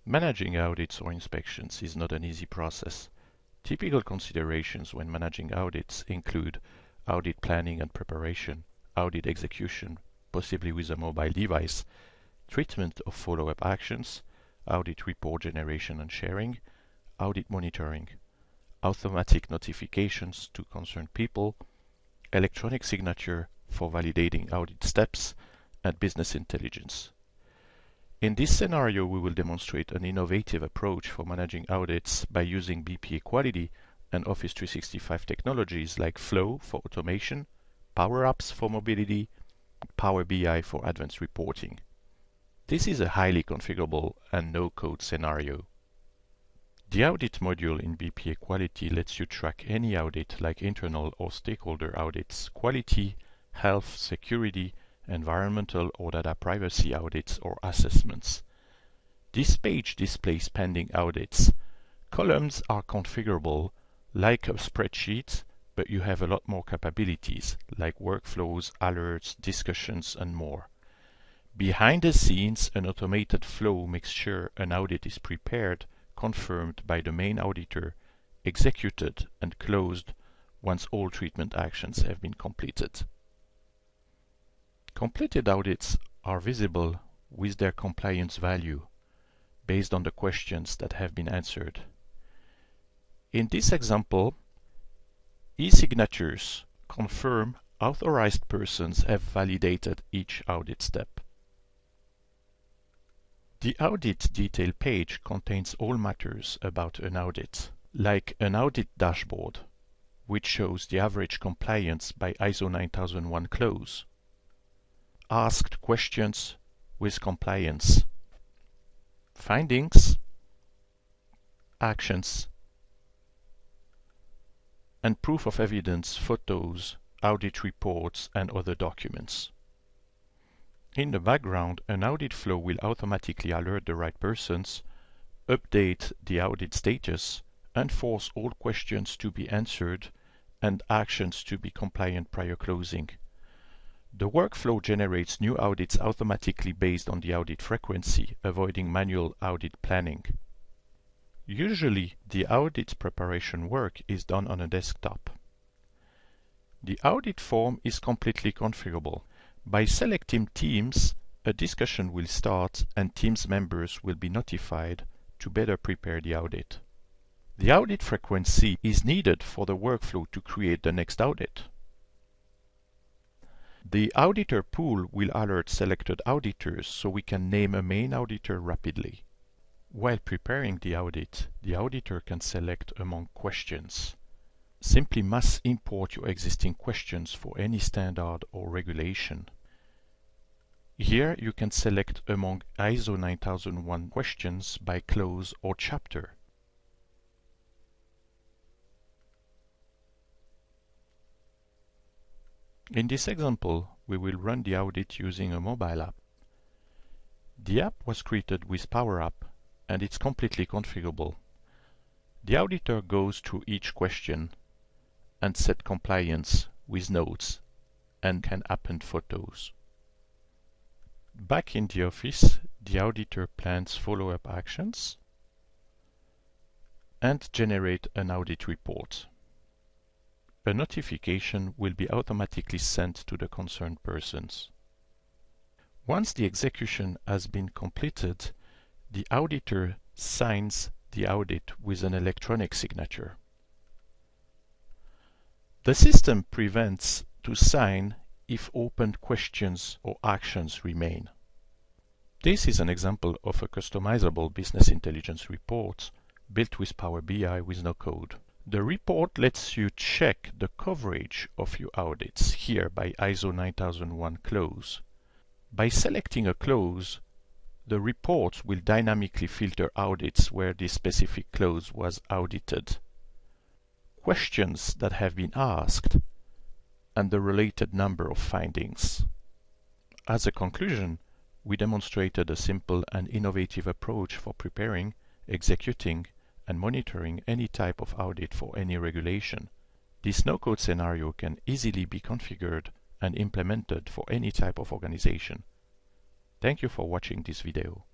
Managing audits or inspections is not an easy process. Typical considerations when managing audits include audit planning and preparation, audit execution, possibly with a mobile device, treatment of follow-up actions, audit report generation and sharing, audit monitoring, automatic notifications to concerned people, electronic signature for validating audit steps, and business intelligence. In this scenario, we will demonstrate an innovative approach for managing audits by using BPA Quality and Office 365 technologies like Flow for automation, Power Apps for mobility, Power BI for advanced reporting. This is a highly configurable and no-code scenario. The Audit module in BPA Quality lets you track any audit like internal or stakeholder audits, quality, health, security, environmental or data privacy audits or assessments. This page displays pending audits. Columns are configurable like a spreadsheet, but you have a lot more capabilities like workflows, alerts, discussions, and more. Behind the scenes, an automated flow makes sure an audit is prepared, confirmed by the main auditor, executed, and closed once all treatment actions have been completed. Completed audits are visible with their compliance value based on the questions that have been answered. In this example, e-signatures confirm authorized persons have validated each audit step. The Audit Detail page contains all matters about an audit, like an audit dashboard, which shows the average compliance by ISO 9001 close, asked questions with compliance, findings, actions, and proof of evidence photos, audit reports, and other documents. In the background, an audit flow will automatically alert the right persons, update the audit status, and force all questions to be answered and actions to be compliant prior closing. The workflow generates new audits automatically based on the audit frequency, avoiding manual audit planning. Usually, the audit preparation work is done on a desktop. The audit form is completely configurable. By selecting Teams, a discussion will start and Teams members will be notified to better prepare the audit. The audit frequency is needed for the workflow to create the next audit. The auditor pool will alert selected auditors so we can name a main auditor rapidly. While preparing the auditor can select among questions. Simply mass import your existing questions for any standard or regulation. Here you can select among ISO 9001 questions by clause or chapter. In this example, we will run the audit using a mobile app. The app was created with Power App and it's completely configurable. The auditor goes through each question and set compliance with notes and can append photos. Back in the office, the auditor plans follow-up actions and generate an audit report. A notification will be automatically sent to the concerned persons. Once the execution has been completed, the auditor signs the audit with an electronic signature. The system prevents to sign if open questions or actions remain. This is an example of a customizable business intelligence report built with Power BI with no code. The report lets you check the coverage of your audits, here by ISO 9001 close. By selecting a clause, the report will dynamically filter audits where this specific clause was audited, questions that have been asked, and the related number of findings. As a conclusion, we demonstrated a simple and innovative approach for preparing, executing, and monitoring any type of audit for any regulation. This no-code scenario can easily be configured and implemented for any type of organization. Thank you for watching this video.